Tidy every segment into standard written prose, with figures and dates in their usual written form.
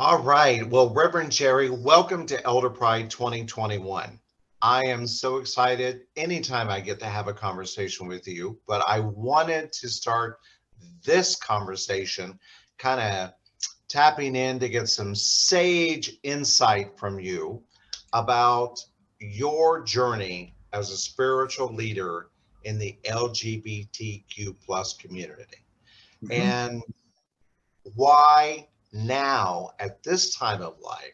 All right. Well, Reverend Jerry, welcome to ElderPride 2021. I am so excited anytime I get to have a conversation with you, but I wanted to start this conversation kind of tapping in to get some sage insight from you about your journey as a spiritual leader in the LGBTQ plus community. Mhm. And why now at this time of life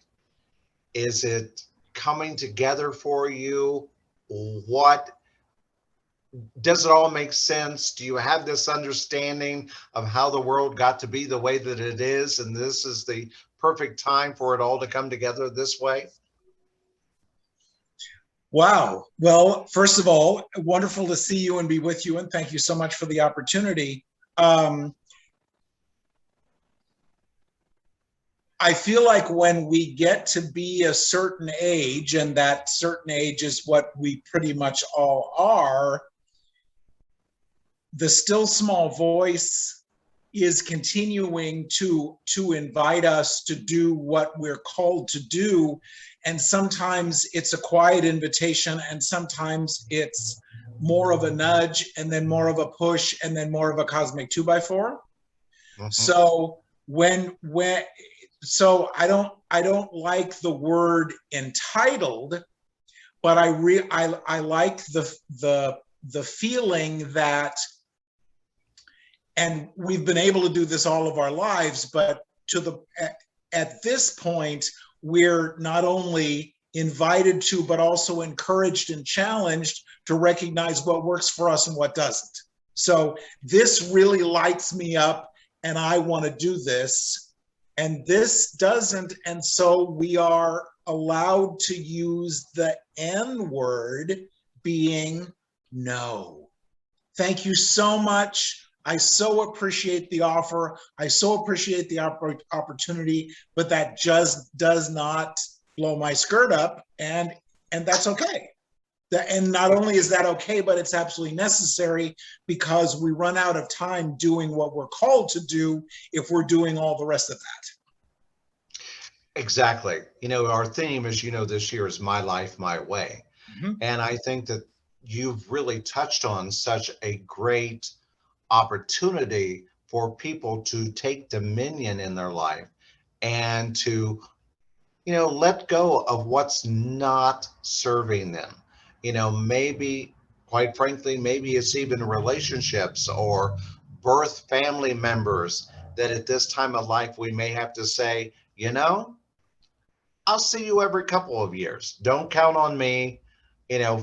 is it coming together for you? What does it all make sense? Do you have this understanding of how the world got to be the way that it is, and this is the perfect time for it all to come together this way? Wow. Well, first of all, wonderful to see you and be with you, and thank you so much for the opportunity. Um, I feel like when we get to be a certain age, and that certain age is what we pretty much all are, the still small voice is continuing to invite us to do what we're called to do, and sometimes it's a quiet invitation, and sometimes it's more of a nudge, and then more of a push, and then more of a cosmic 2x4. Mhm. So when so I don't like the word entitled, but I like the feeling that, and we've been able to do this all of our lives, but to the at this point we're not only invited to but also encouraged and challenged to recognize what works for us and what doesn't. So this really lights me up, and I want to do this, and this doesn't, and so we are allowed to use the N word, being no. Thank you so much. I so appreciate the offer. I so appreciate the opportunity, but that just does not blow my skirt up, and that's okay. And not only is that okay, but it's absolutely necessary, because we run out of time doing what we're called to do if we're doing all the rest of that. Exactly. Our theme, as you know, this year is My Life, My Way. Mhm. And I think that you've really touched on such a great opportunity for people to take dominion in their life and to let go of what's not serving them. Maybe, quite frankly, maybe it's even relationships or birth family members that at this time of life we may have to say, I'll see you every couple of years. Don't count on me,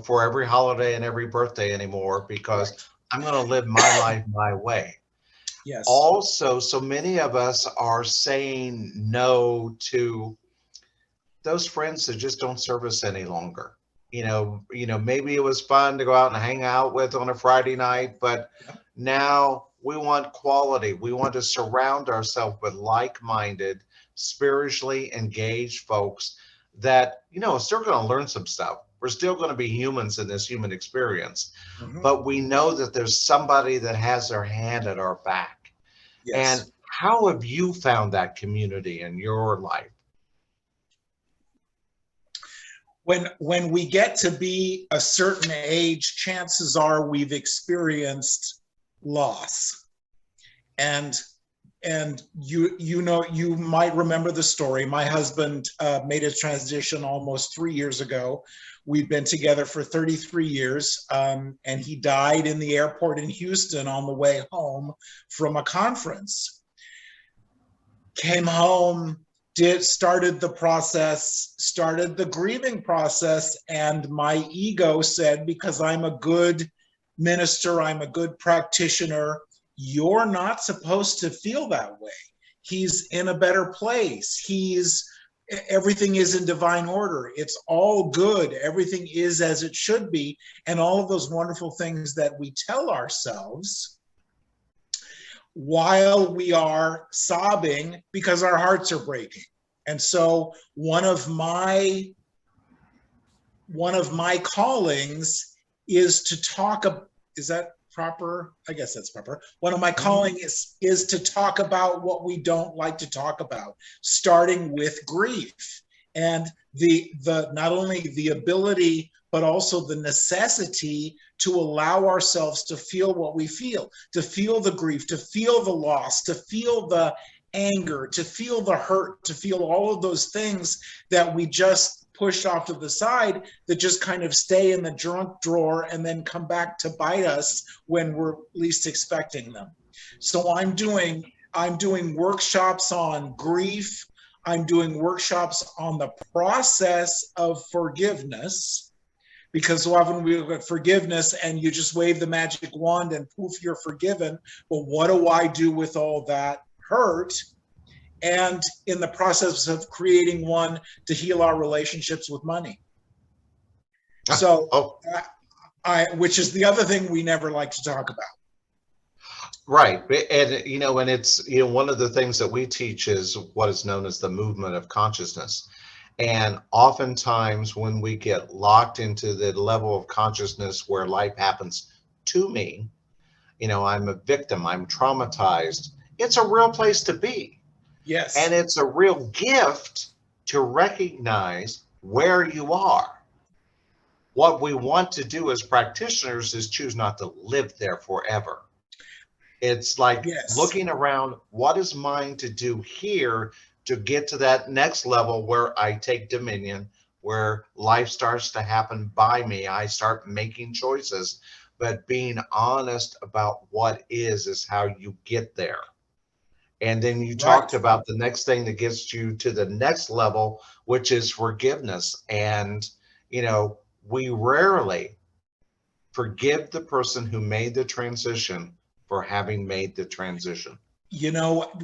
for every holiday and every birthday anymore, because Right. I'm going to live my life my way. Yes. Also, so many of us are saying no to those friends that just don't serve us any longer. Maybe it was fun to go out and hang out with on a Friday night, but Yeah. now we want quality. We want to surround ourselves with like-minded, spiritually engaged folks that, are still going to learn some stuff. We're still going to be humans in this human experience, Mhm. but we know that there's somebody that has their hand at our back. And Yes. how have you found that community in your life? When we get to be a certain age, chances are we've experienced loss. And and you might remember the story. My husband made a transition almost 3 years ago. We've been together for 33 years, and he died in the airport in Houston on the way home from a conference. Came home, started the process, started the grieving process, and my ego said, because I'm a good minister, I'm a good practitioner, you're not supposed to feel that way. He's in a better place. Everything is in divine order. It's all good. Everything is as it should be. And all of those wonderful things that we tell ourselves while we are sobbing because our hearts are breaking. And so one of my callings is to talk. Is that proper, I guess that's proper. One of my calling is to talk about what we don't like to talk about, starting with grief and the not only the ability but also the necessity to allow ourselves to feel what we feel, to feel the grief, to feel the loss, to feel the anger, to feel the hurt, to feel all of those things that we just push off to the side, that just kind of stay in the junk drawer and then come back to bite us when we're least expecting them. So I'm doing workshops on grief. I'm doing workshops on the process of forgiveness, because so often we look at forgiveness and you just wave the magic wand and poof, you're forgiven. Well, what do I do with all that hurt? And in the process of creating one to heal our relationships with money. So, which is the other thing we never like to talk about. Right. And, and it's, one of the things that we teach is what is known as the movement of consciousness. And oftentimes when we get locked into the level of consciousness where life happens to me, I'm a victim, I'm traumatized, it's a real place to be. Yes. And it's a real gift to recognize where you are. What we want to do as practitioners is choose not to live there forever. It's like looking around, what is mine to do here to get to that next level where I take dominion, where life starts to happen by me. I start making choices, but being honest about what is how you get there. And then you talked about the next thing that gets you to the next level, which is forgiveness. And, we rarely forgive the person who made the transition for having made the transition.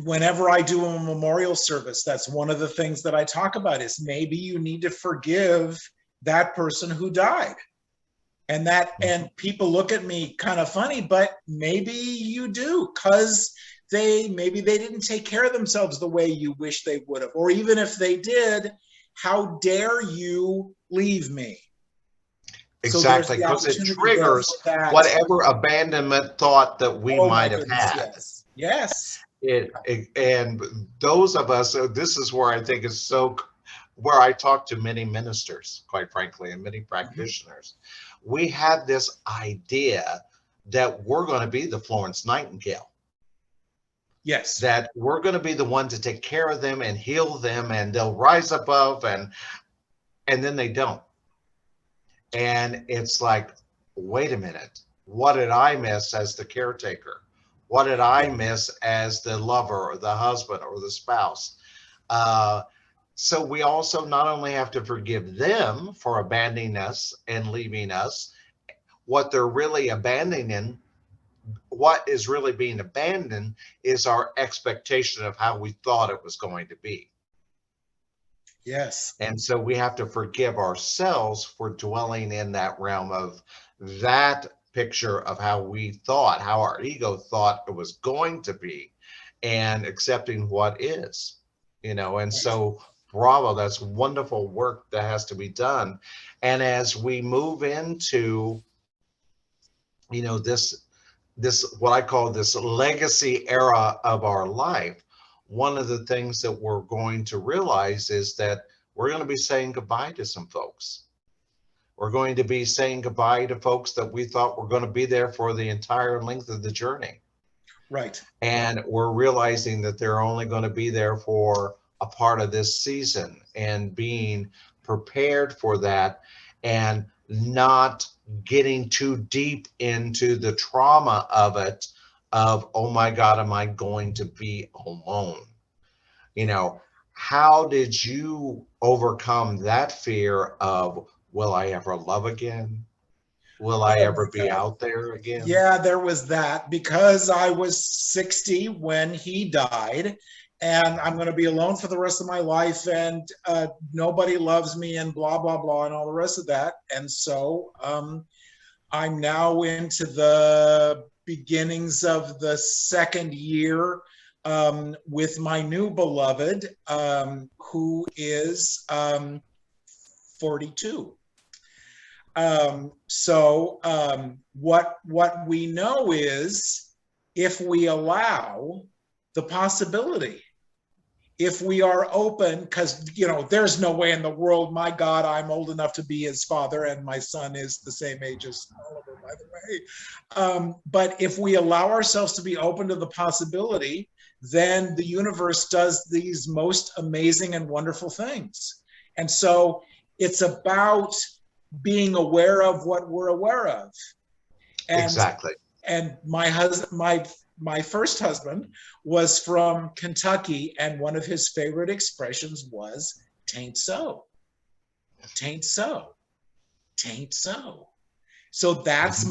Whenever I do a memorial service, that's one of the things that I talk about is maybe you need to forgive that person who died. And people look at me kind of funny, but maybe you do, because maybe they didn't take care of themselves the way you wish they would have. Or even if they did, how dare you leave me? Exactly, because it triggers whatever abandonment thought that we might have had. Yes. And those of us, so this is where I think is where I talk to many ministers, quite frankly, and many practitioners. We have this idea that we're going to be the Florence Nightingale. Yes. That we're going to be the one to take care of them and heal them, and they'll rise above, and then they don't. And it's like, wait a minute, what did I miss as the caretaker? What did I miss as the lover or the husband or the spouse? So we also not only have to forgive them for abandoning us and leaving us, what they're really abandoning, what is really being abandoned is our expectation of how we thought it was going to be. Yes. And so we have to forgive ourselves for dwelling in that realm of that picture of how we thought, how our ego thought it was going to be, and accepting what is, and so bravo, that's wonderful work that has to be done. And as we move into, this what I call this legacy era of our life, one of the things that we're going to realize is that we're going to be saying goodbye to some folks. We're going to be saying goodbye to folks that we thought were going to be there for the entire length of the journey. Right. And we're realizing that they're only going to be there for a part of this season, and being prepared for that and not getting too deep into the trauma of it, of, oh my God, am I going to be alone? How did you overcome that fear of, will I ever love again? Will I ever be out there again? Yeah, there was that, because I was 60 when he died, and I'm going to be alone for the rest of my life, and nobody loves me, and blah, blah, blah, and all the rest of that. And so I'm now into the beginnings of the second year with my new beloved, who is 42. What we know is, if we allow the possibility, if we are open, because there's no way in the world, my God, I'm old enough to be his father, and my son is the same age as Oliver, by the way. But if we allow ourselves to be open to the possibility, then the universe does these most amazing and wonderful things. And so it's about being aware of what we're aware of. And, exactly. and my first husband was from Kentucky, and one of his favorite expressions was "tain't so, tain't so, tain't so." So that's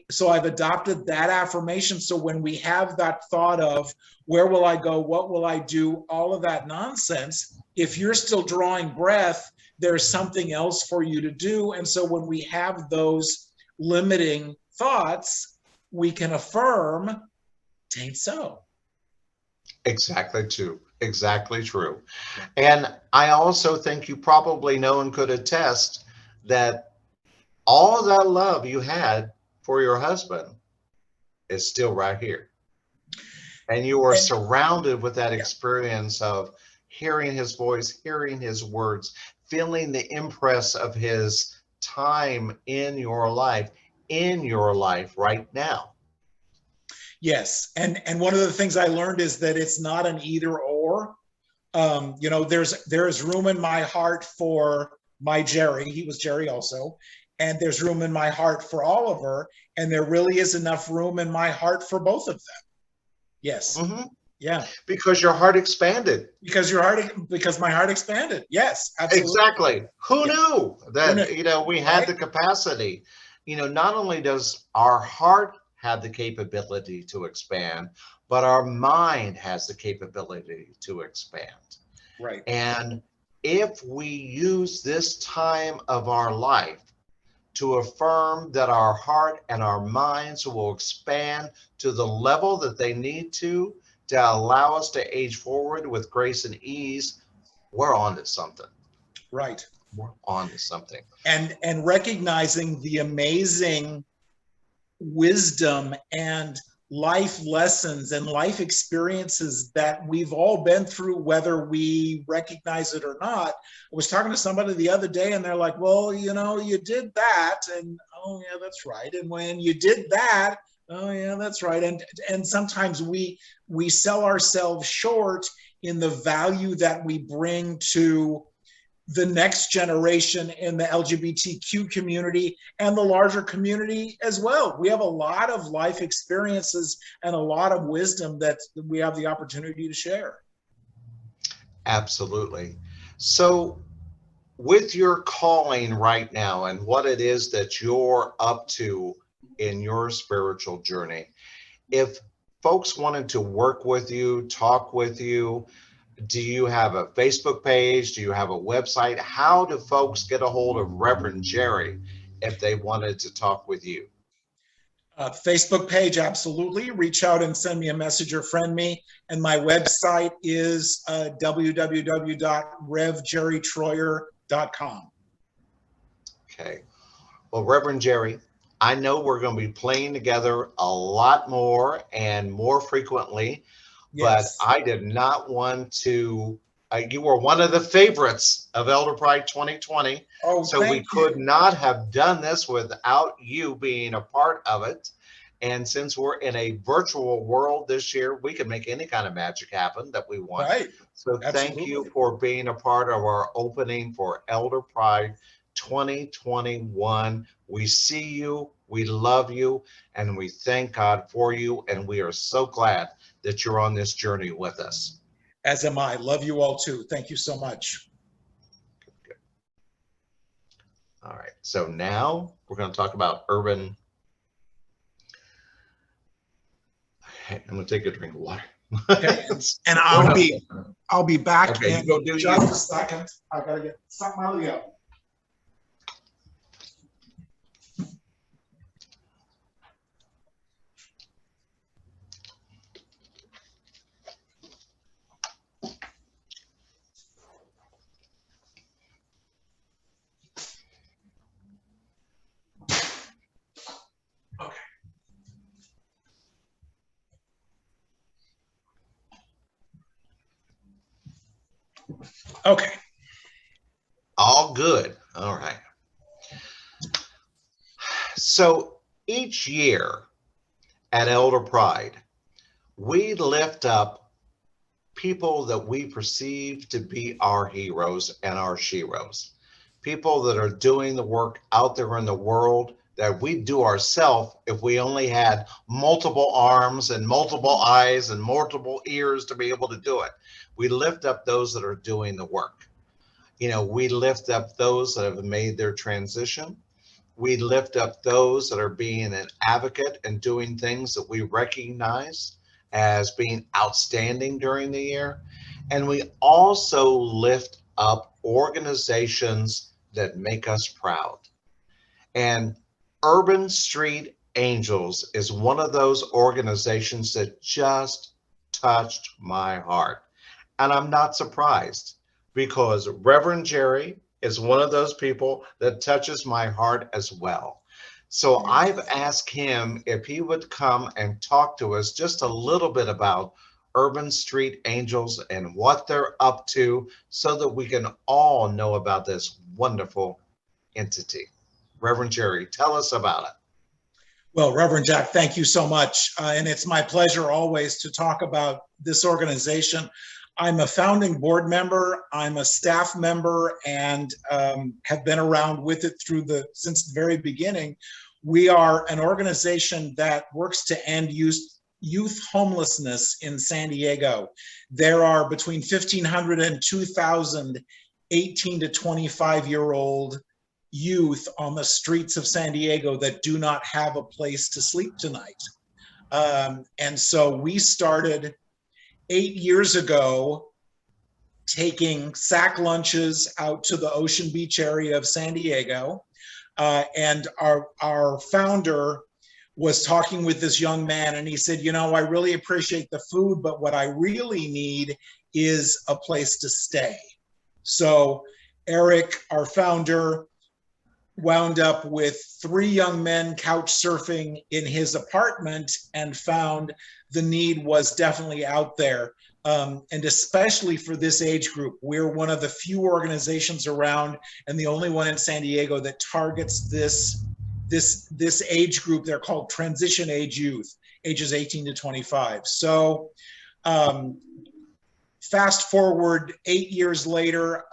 so I've adopted that affirmation. So when we have that thought of where will I go, what will I do, all of that nonsense, if you're still drawing breath, there's something else for you to do. And so when we have those limiting thoughts, we can affirm, "tain't so." Exactly true. Exactly true. And I also think you probably know and could attest that all that love you had for your husband is still right here. And you are And surrounded with that yeah, experience of hearing his voice, hearing his words, feeling the impress of his time in your life right now. yes. And one of the things I learned is that it's not an either or. There's room in my heart for my Jerry. He was Jerry also. And there's room in my heart for Oliver. And there really is enough room in my heart for both of them. Yes. Hmm. Yeah. Because your heart expanded. Because my heart expanded. Yes, absolutely. Exactly. Who Yeah. knew Who that, knew? we had Right? the capacity? Not only does our heart have the capability to expand, but our mind has the capability to expand. Right. And if we use this time of our life to affirm that our heart and our minds will expand to the level that they need to allow us to age forward with grace and ease, we're on to something. Right. We're on to something. And recognizing the amazing wisdom and life lessons and life experiences that we've all been through, whether we recognize it or not. I was talking to somebody the other day, and they're like, well, you did that, and oh yeah, that's right. And when you did that, oh yeah, that's right. And sometimes we sell ourselves short in the value that we bring to the next generation in the LGBTQ community and the larger community as well. We have a lot of life experiences and a lot of wisdom that we have the opportunity to share. Absolutely. So, with your calling right now and what it is that you're up to in your spiritual journey, if folks wanted to work with you, talk with you, do you have a Facebook page? Do you have a website? How do folks get a hold of Reverend Jerry if they wanted to talk with you? Facebook page, absolutely. Reach out and send me a message or friend me. And my website is www.revjerrytroyer.com. Okay. Well, Reverend Jerry, I know we're going to be playing together a lot more and more frequently, but Yes. I did not want to. You were one of the favorites of ElderPride 2020, Oh, so we thank could you. not have done this without you being a part of it. And since we're in a virtual world this year, we can make any kind of magic happen that we want. Right. So thank you Absolutely. for being a part of our opening for ElderPride 2021. We see you, we love you, and we thank God for you. And we are so glad that you're on this journey with us. As am I. Love you all too. Thank you so much. Good. All right. So now we're going to talk about urban. Hey, I'm going to take a drink of water. Okay. And I'll be back okay, in you go do just you. a second. I gotta get something out of the oven. Okay. All good. All right. So each year at Elder Pride, we lift up people that we perceive to be our heroes and our sheroes, people that are doing the work out there in the world that we do ourselves if we only had multiple arms and multiple eyes and multiple ears to be able to do it. We lift up those that are doing the work. We lift up those that have made their transition. We lift up those that are being an advocate and doing things that we recognize as being outstanding during the year. And we also lift up organizations that make us proud. And Urban Street Angels is one of those organizations that just touched my heart. And I'm not surprised because Reverend Jerry is one of those people that touches my heart as well. So I've asked him if he would come and talk to us just a little bit about Urban Street Angels and what they're up to so that we can all know about this wonderful entity. Reverend Jerry, tell us about it. Well, Reverend Jack, thank you so much. And it's my pleasure always to talk about this organization. I'm a founding board member, I'm a staff member, and have been around with it since the very beginning. We are an organization that works to end youth homelessness in San Diego. There are between 1,500 and 2,000 18 to 25-year-old youth on the streets of San Diego that do not have a place to sleep tonight. And so we started 8 years ago taking sack lunches out to the Ocean Beach area of San Diego. And our founder was talking with this young man and he said, I really appreciate the food, but what I really need is a place to stay. So Eric, our founder, wound up with 3 young men couch surfing in his apartment and found the need was definitely out there. And especially for this age group, we're one of the few organizations around and the only one in San Diego that targets this age group. They're called transition age youth, ages 18 to 25. So fast forward 8 years later,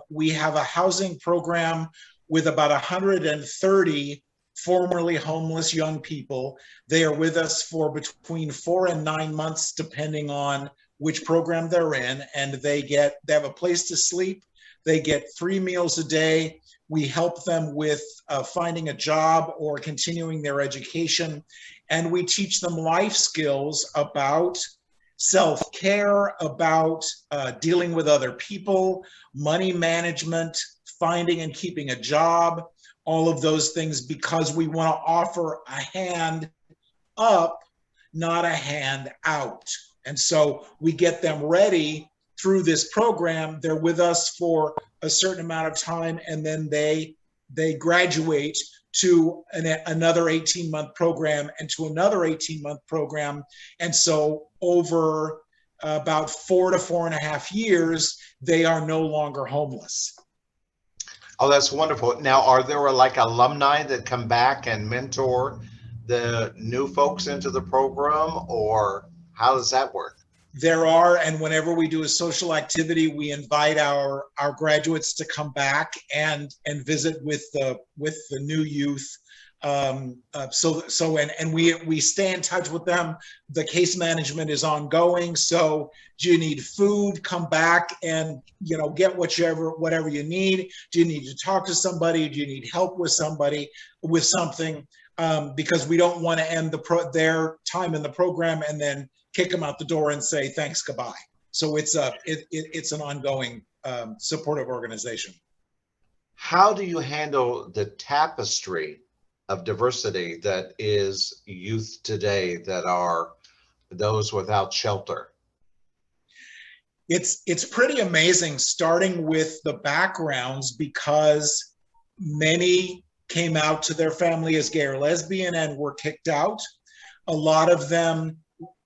we have a housing program with about 130 formerly homeless young people. They are with us for between 4 and 9 months, depending on which program they're in, and they have a place to sleep. They get 3 meals a day. We help them with finding a job or continuing their education, and we teach them life skills about self-care, about dealing with other people, money management, finding and keeping a job, all of those things, because we want to offer a hand up, not a hand out. And so we get them ready through this program. They're with us for a certain amount of time, and then they graduate to another 18-month program and to another 18-month program. And so over about 4 to 4.5 years, they are no longer homeless. Oh, that's wonderful. Now, are there like alumni that come back and mentor the new folks into the program, or how does that work? There are, and whenever we do a social activity, we invite our graduates to come back and visit with the new youth. We stay in touch with them. The case management is ongoing. So do you need food? Come back and get whatever you need. Do you need to talk to somebody? Do you need help with somebody with something? Because we don't want to end their time in the program and then kick them out the door and say thanks, goodbye. So it's an ongoing supportive organization. How do you handle the tapestry of diversity that is youth today, that are those without shelter? It's pretty amazing, starting with the backgrounds, because many came out to their family as gay or lesbian and were kicked out. A lot of them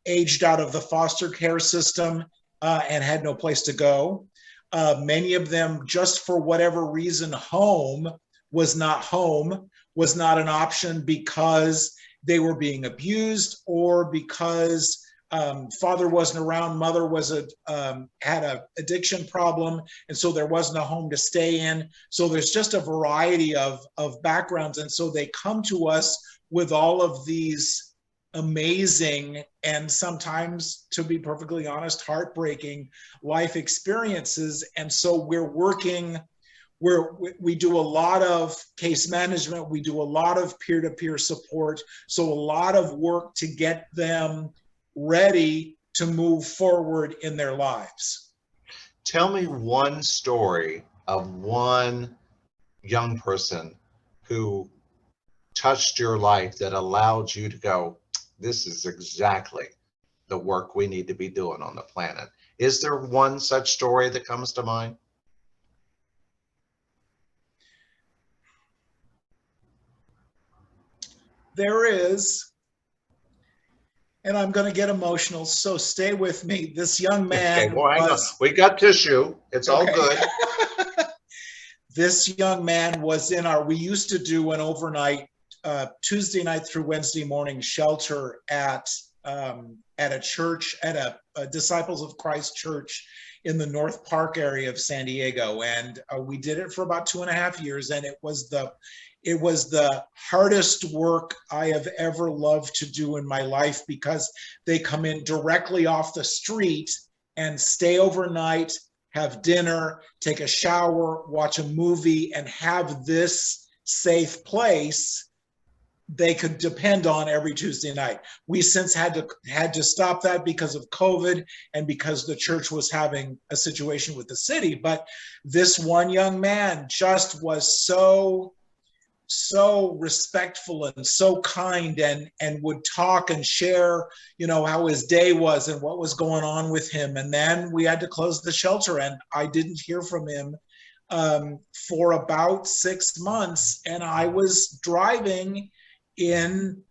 aged out of the foster care system and had no place to go. Many of them, just for whatever reason, home was not an option because they were being abused, or because father wasn't around, mother had a addiction problem, and so there wasn't a home to stay in. So there's just a variety of backgrounds, and so they come to us with all of these amazing and sometimes, to be perfectly honest, heartbreaking life experiences. And so we do a lot of case management, we do a lot of peer-to-peer support, so a lot of work to get them ready to move forward in their lives. Tell me one story of one young person who touched your life that allowed you to go, this is exactly the work we need to be doing on the planet. Is there one such story that comes to mind? There is, and I'm going to get emotional, so stay with me. This young man Okay, well, hang on. We got tissue. It's all good. This young man was we used to do an overnight, Tuesday night through Wednesday morning shelter at a church, at a Disciples of Christ church in the North Park area of San Diego. And we did it for about 2.5 years. And it was the hardest work I have ever loved to do in my life, because they come in directly off the street and stay overnight, have dinner, take a shower, watch a movie, and have this safe place they could depend on every Tuesday night. We since had to stop that because of COVID and because the church was having a situation with the city. But this one young man just was so respectful and so kind, and would talk and share, how his day was and what was going on with him. And then we had to close the shelter, and I didn't hear from him for about 6 months. And I was driving in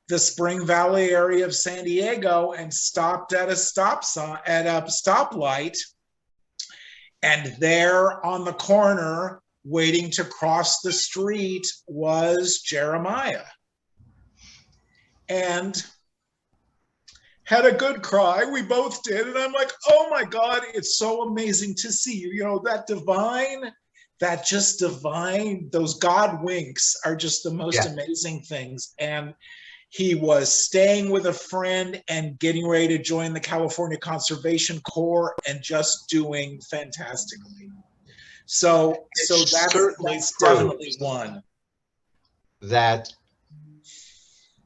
the Spring Valley area of San Diego and stopped at a stoplight, and there on the corner, waiting to cross the street, was Jeremiah. And had a good cry. We both did. And I'm like, oh my God, it's so amazing to see you. Those God winks are just the most amazing things. And he was staying with a friend and getting ready to join the California Conservation Corps and just doing fantastically. So that's definitely one. That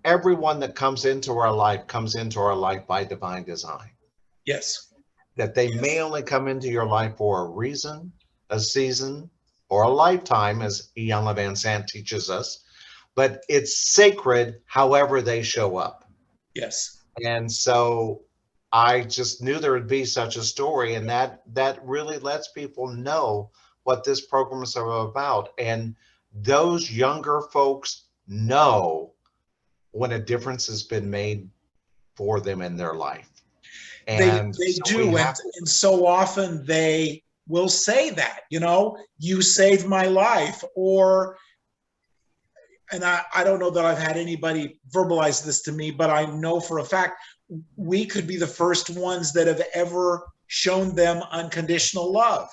everyone that comes into our life by divine design. Yes. That they may only come into your life for a reason, a season, or a lifetime, as Iyanla Vanzant teaches us, but it's sacred however they show up. Yes. And so I just knew there would be such a story, and that really lets people know what this program is about. And those younger folks know when a difference has been made for them in their life. And they do. And so often they will say that, you saved my life. And I don't know that I've had anybody verbalize this to me, but I know for a fact we could be the first ones that have ever shown them unconditional love.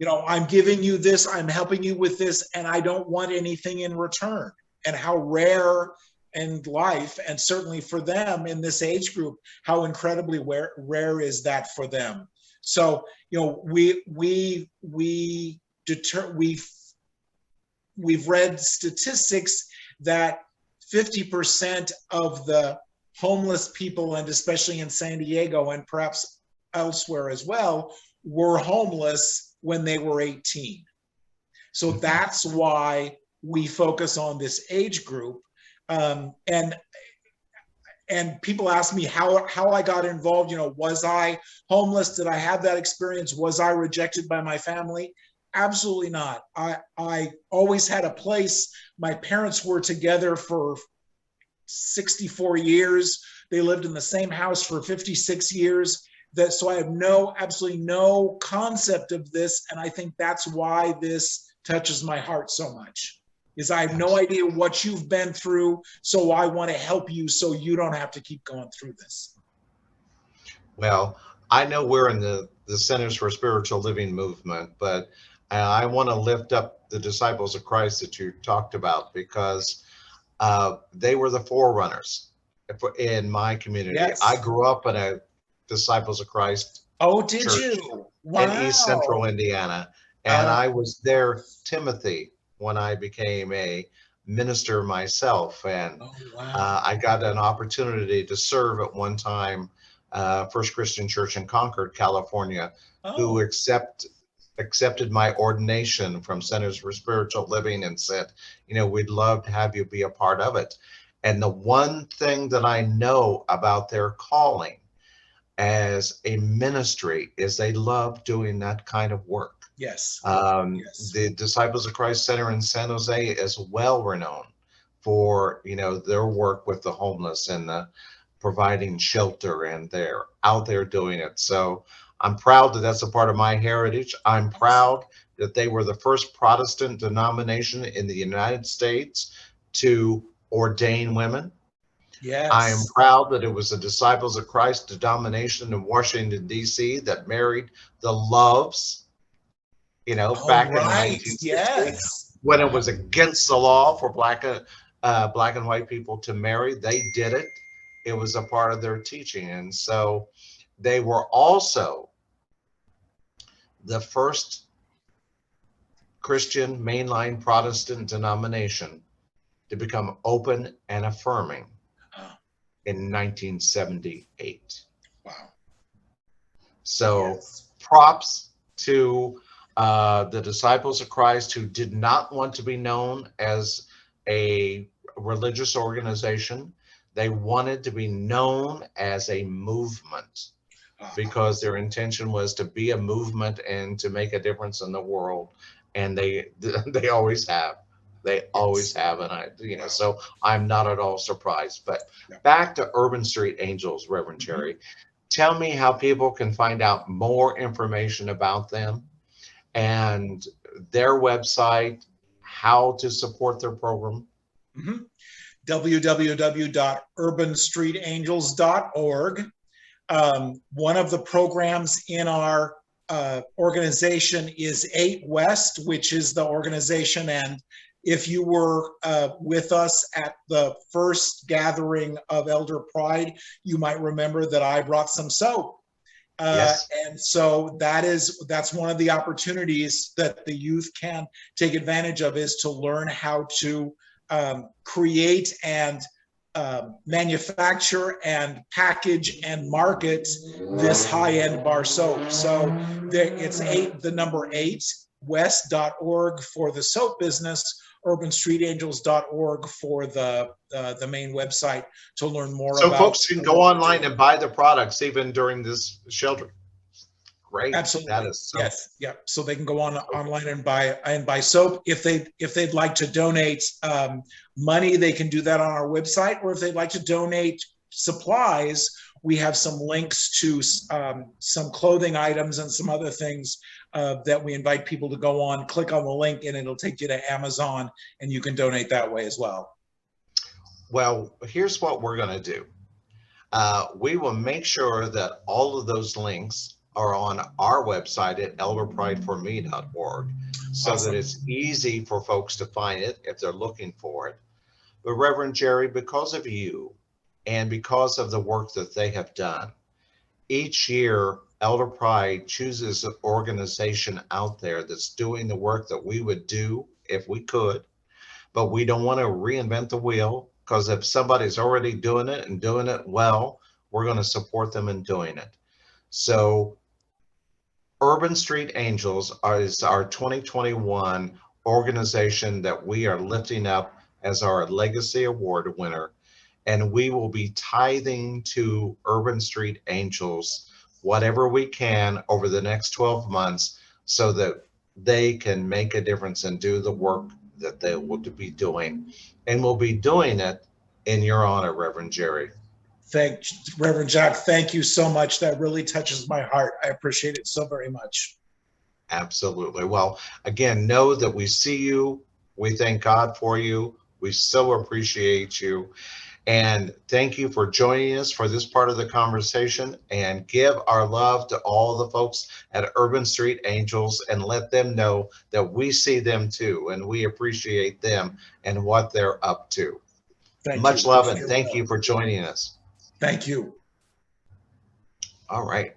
I'm giving you this, I'm helping you with this, and I don't want anything in return. And how rare in life, and certainly for them in this age group, how incredibly rare is that for them. So, we've read statistics that 50% of the homeless people, and especially in San Diego and perhaps elsewhere as well, were homeless when they were 18. So that's why we focus on this age group. And people ask me how I got involved. Was I homeless? Did I have that experience? Was I rejected by my family? Absolutely not. I always had a place. My parents were together for 64 years. They lived in the same house for 56 years. that, so I have absolutely no concept of this. And I think that's why this touches my heart so much, is I have no idea what you've been through. So I want to help you so you don't have to keep going through this. Well, I know we're in the Centers for Spiritual Living movement, but I want to lift up the disciples of Christ that you talked about, because they were the forerunners in my community. Yes. I grew up in a Disciples of Christ Did church you? Wow. in East Central Indiana, and I was there, Timothy, when I became a minister myself, and I got an opportunity to serve at one time, First Christian Church in Concord, California, who accepted my ordination from Centers for Spiritual Living and said, we'd love to have you be a part of it. And the one thing that I know about their calling as a ministry is they love doing that kind of work. Yes. The Disciples of Christ Center in San Jose is well renowned for, their work with the homeless and the providing shelter, and they're out there doing it. So I'm proud that that's a part of my heritage. I'm proud that they were the first Protestant denomination in the United States to ordain women. Yes. I am proud that it was the Disciples of Christ denomination in Washington, D.C. that married the Loves, back in the 1960s, when it was against the law for black and white people to marry. They did it. It was a part of their teaching. And so they were also the first Christian mainline Protestant denomination to become open and affirming in 1978. Wow. So props to the Disciples of Christ, who did not want to be known as a religious organization. They wanted to be known as a movement, because their intention was to be a movement and to make a difference in the world. And they always have. They always have. And so I'm not at all surprised. But back to Urban Street Angels, Reverend Jerry, tell me how people can find out more information about them and their website, how to support their program. www.urbanstreetangels.org. One of the programs in our organization is 8 West, which is the organization. And if you were with us at the first gathering of ElderPride, you might remember that I brought some soap. Yes. And so that's one of the opportunities that the youth can take advantage of, is to learn how to create and manufacture and package and market this high-end bar soap. So it's the number 8 west.org for the soap business, urbanstreetangels.org for the main website to learn more about. So folks can go online and buy the products even during this shelter. Great. Absolutely. That is so. Yes. Yeah. So they can go online and buy soap. If they'd like to donate money, they can do that on our website. Or if they'd like to donate supplies, we have some links to some clothing items and some other things that we invite people to go on, click on the link, and it'll take you to Amazon, and you can donate that way as well. Well, here's what we're going to do. We will make sure that all of those links are on our website at elderprideforme.org, so that it's easy for folks to find it if they're looking for it. But Reverend Jerry, because of you and because of the work that they have done, each year ElderPride chooses an organization out there that's doing the work that we would do if we could, but we don't want to reinvent the wheel, because if somebody's already doing it and doing it well, we're going to support them in doing it. So Urban Street Angels is our 2021 organization that we are lifting up as our Legacy Award winner. And we will be tithing to Urban Street Angels whatever we can over the next 12 months, so that they can make a difference and do the work that they will be doing. And we'll be doing it in your honor, Reverend Jerry. Reverend Jack, thank you so much. That really touches my heart. I appreciate it so very much. Absolutely. Well, again, know that we see you. We thank God for you. We so appreciate you. And thank you for joining us for this part of the conversation, and give our love to all the folks at Urban Street Angels and let them know that we see them too and we appreciate them and what they're up to. Thank you. Much love and thank you for joining us. Thank you. All right.